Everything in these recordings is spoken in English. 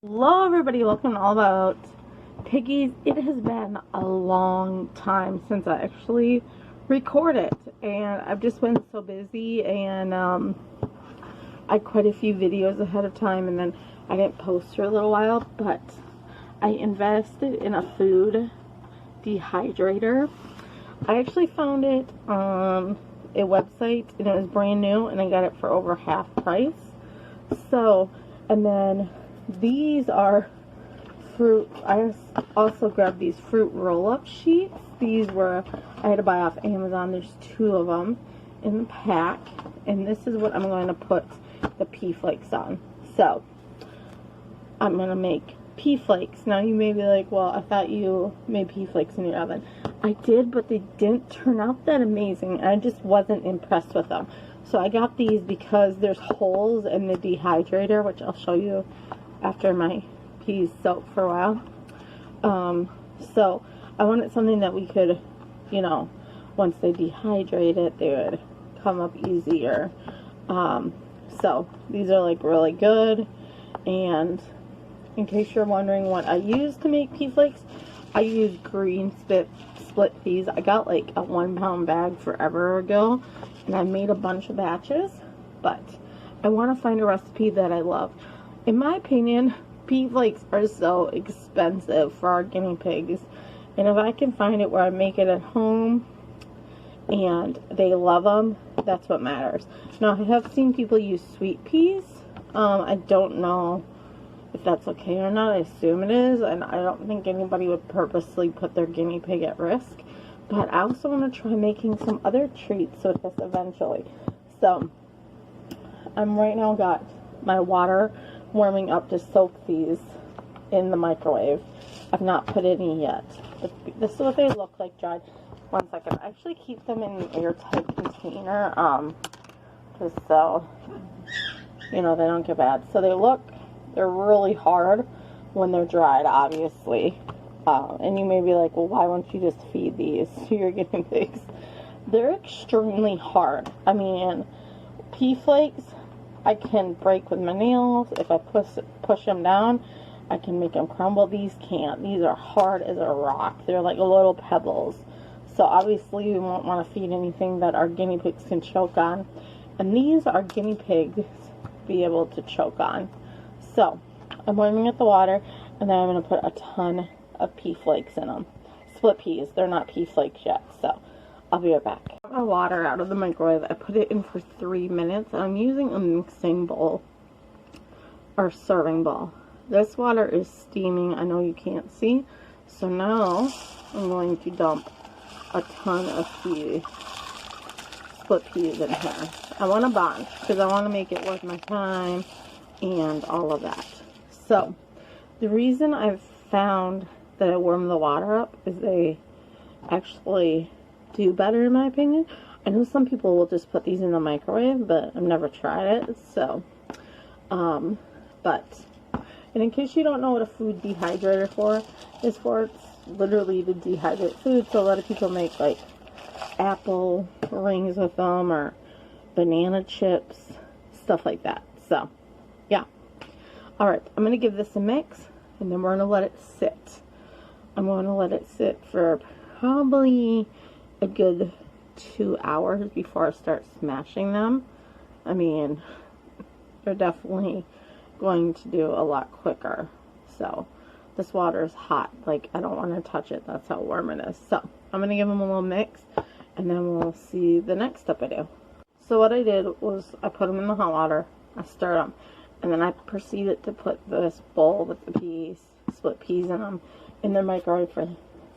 Hello everybody, welcome to All About Piggies. It has been a long time since I actually recorded, and I've just been so busy, and I had quite a few videos ahead of time, and then I didn't post for a little while, but I invested in a food dehydrator. I actually found it on a website, and it was brand new, and I got it for over half price. So, and then these are fruit. I also grabbed these fruit roll-up sheets. These were, I had to buy off Amazon. There's 2 of them in the pack. And this is what I'm going to put the pea flakes on. So, I'm going to make pea flakes. Now you may be like, well, I thought you made pea flakes in your oven. I did, but they didn't turn out that amazing. I just wasn't impressed with them. So I got these because there's holes in the dehydrator, which I'll show you after my peas soak for a while. So I wanted something that we could, you know, once they dehydrate it, they would come up easier. So these are like really good. And in case you're wondering what I use to make pea flakes, I use green split peas. I got like a 1-pound bag forever ago, and I made a bunch of batches, but I want to find a recipe that I love. In my opinion, pea flakes are so expensive for our guinea pigs, and if I can find it where I make it at home and they love them, that's what matters. Now, I have seen people use sweet peas. I don't know if that's okay or not. I assume it is, and I don't think anybody would purposely put their guinea pig at risk. But I also want to try making some other treats with this eventually. So, I'm right now got my water warming up to soak these in the microwave. I've not put any yet. But this is what they look like dried. One second. I actually keep them in an airtight container, just so, you know, they don't get bad. So they're really hard when they're dried, obviously. And you may be like, well, why won't you just feed these to your guinea pigs? They're extremely hard. I mean, pea flakes, I can break with my nails. If I push them down, I can make them crumble. These can't. These are hard as a rock. They're like little pebbles. So obviously we won't want to feed anything that our guinea pigs can choke on. And these are guinea pigs be able to choke on. So I'm warming up the water, and then I'm going to put a ton of pea flakes in them. Split peas. They're not pea flakes yet. So I'll be right back. I got my water out of the microwave. I put it in for 3 minutes. I'm using a mixing bowl or serving bowl. This water is steaming. I know you can't see. So now I'm going to dump a ton of split peas in here. I want a bunch because I want to make it worth my time and all of that. So the reason I've found that I warm the water up is they actually do better, in my opinion. I know some people will just put these in the microwave, but I've never tried it. So and in case you don't know what a food dehydrator is for, it's literally to dehydrate food. So a lot of people make like apple rings with them or banana chips, stuff like that. So yeah. Alright, I'm going to give this a mix, and then we're going to let it sit. I'm going to let it sit for probably a good 2 hours before I start smashing them. I mean, they're definitely going to do a lot quicker. So, this water is hot. Like, I don't want to touch it. That's how warm it is. So, I'm going to give them a little mix, and then we'll see the next step I do. So, what I did was I put them in the hot water. I stirred them. And then I proceeded to put this bowl with the split peas in them, in the microwave for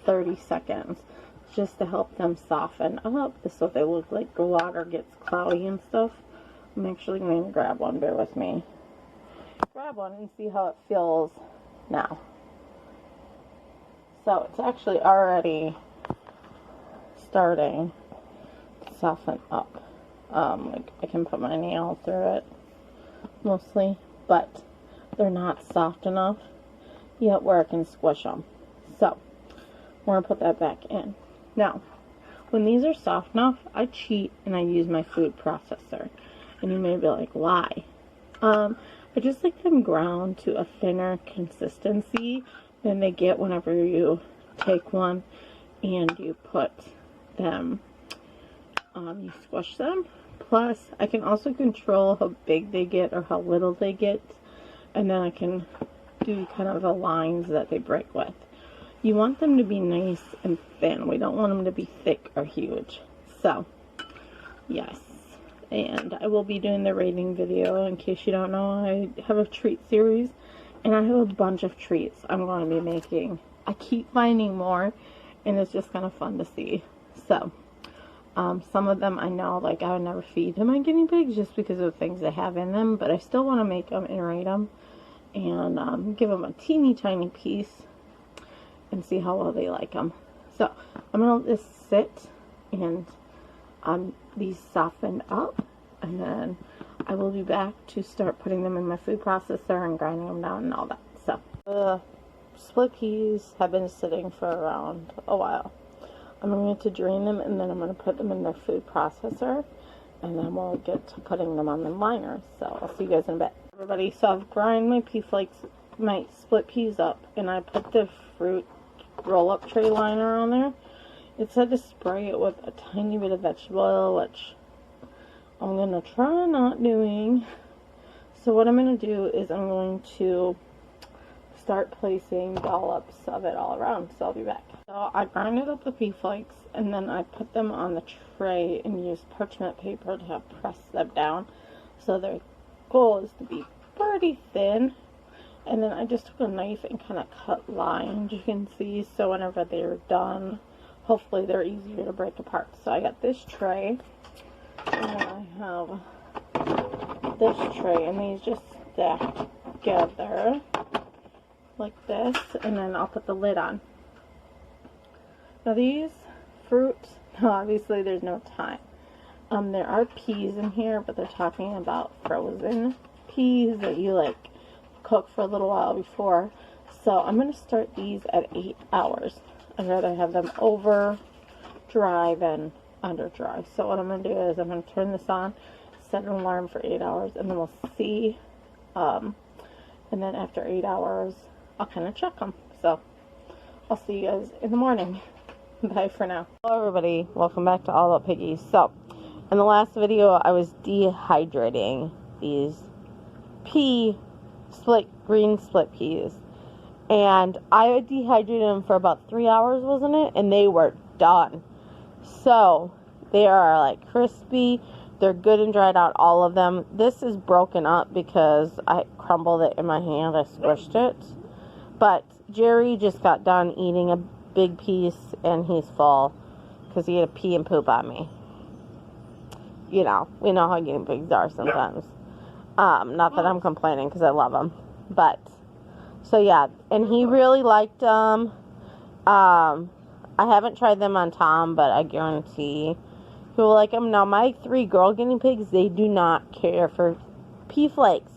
30 seconds. Just to help them soften up. This is what they look like. The water gets cloudy and stuff. I'm actually going to grab one. Bear with me. Grab one and see how it feels now. So it's actually already starting to soften up. Like I can put my nail through it mostly, but they're not soft enough yet where I can squish them. So we're going to put that back in. Now, when these are soft enough, I cheat and I use my food processor. And you may be like, why? I just like them ground to a thinner consistency than they get whenever you take one and you put them, you squish them. Plus, I can also control how big they get or how little they get, and then I can do kind of the lines that they break with. You want them to be nice and thin. We don't want them to be thick or huge. So, yes. And I will be doing the rating video. In case you don't know, I have a treat series, and I have a bunch of treats I'm going to be making. I keep finding more, and it's just kind of fun to see. So, some of them I know, like, I would never feed to my guinea pigs just because of the things they have in them, but I still want to make them and rate them and give them a teeny tiny piece and see how well they like them. So, I'm going to let this sit and these softened up, and then I will be back to start putting them in my food processor and grinding them down and all that. So, the split peas have been sitting for around a while. I'm going to drain them, and then I'm going to put them in their food processor, and then we'll get to putting them on the liners. So, I'll see you guys in a bit. Everybody, so I've ground my pea flakes, my split peas up, and I put the fruit roll-up tray liner on there. It said to spray it with a tiny bit of vegetable oil, which I'm going to try not doing. So what I'm going to do is I'm going to start placing dollops of it all around. So I'll be back. So I grinded up the pea flakes, and then I put them on the tray and used parchment paper to help press them down. So their goal is to be pretty thin. And then I just took a knife and kind of cut lines, you can see, so whenever they're done, hopefully they're easier to break apart. So I got this tray, and then I have this tray, and these just stack together like this, and then I'll put the lid on. Now these fruits, obviously there's no time. There are peas in here, but they're talking about frozen peas that you like cook for a little while before. So I'm going to start these at 8 hours. I'd rather have them over dry than under dry. So what I'm going to do is I'm going to turn this on, set an alarm for 8 hours, and then we'll see. And then after 8 hours, I'll kind of check them. So I'll see you guys in the morning. Bye for now. Hello everybody, welcome back to All About Piggies. So in the last video, I was dehydrating these green split peas. And I dehydrated them for about 3 hours, wasn't it? And they were done. So, they are like crispy. They're good and dried out, all of them. This is broken up because I crumbled it in my hand. I squished it. But Jerry just got done eating a big piece, and he's full because he had to pee and poop on me. You know, we know how guinea pigs are sometimes. Not that I'm complaining because I love them. But, so yeah, and he really liked them. I haven't tried them on Tom, but I guarantee he will like them. Now, my 3 girl guinea pigs, they do not care for pea flakes.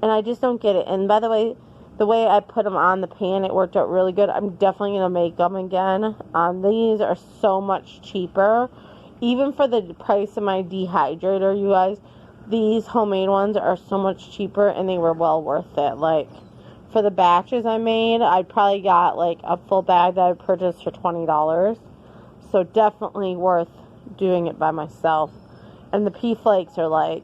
And I just don't get it. And by the way I put them on the pan, it worked out really good. I'm definitely going to make them again. These are so much cheaper. Even for the price of my dehydrator, you guys, these homemade ones are so much cheaper, and they were well worth it. Like, for the batches I made, I probably got like a full bag that I purchased for $20. So definitely worth doing it by myself. And the pea flakes are like,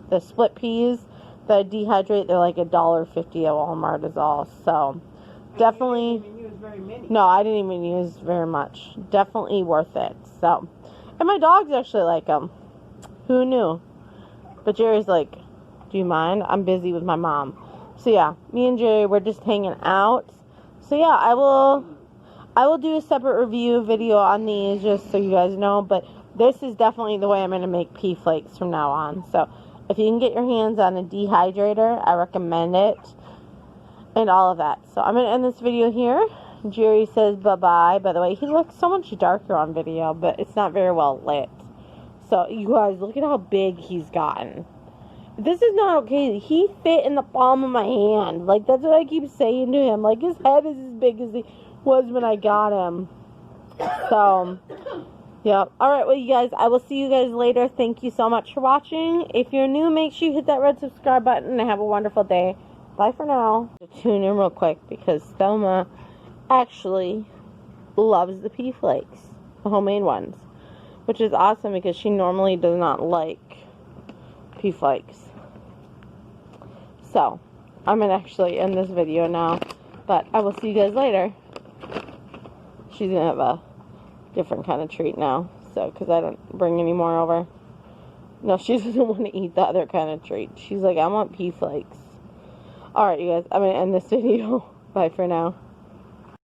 the split peas that I dehydrate, they're like $1.50 at Walmart is all. So definitely, you didn't even use very many. No, I didn't even use very much. Definitely worth it. So, and my dogs actually like them. Who knew? But Jerry's like, do you mind? I'm busy with my mom. So yeah, me and Jerry, we're just hanging out. So yeah, I will do a separate review video on these just so you guys know. But this is definitely the way I'm going to make pea flakes from now on. So if you can get your hands on a dehydrator, I recommend it. And all of that. So I'm going to end this video here. Jerry says bye-bye. By the way, he looks so much darker on video, but it's not very well lit. So, you guys, look at how big he's gotten. This is not okay. He fit in the palm of my hand. Like, that's what I keep saying to him. Like, his head is as big as he was when I got him. So, Yep. Alright, well, you guys, I will see you guys later. Thank you so much for watching. If you're new, make sure you hit that red subscribe button and have a wonderful day. Bye for now. Tune in real quick because Thelma actually loves the pea flakes, the homemade ones, which is awesome because she normally does not like pea flakes. So, I'm going to actually end this video now, but I will see you guys later. She's going to have a different kind of treat now, so, because I don't bring any more over. No, she doesn't want to eat the other kind of treat. She's like, I want pea flakes. Alright, you guys, I'm going to end this video. Bye for now.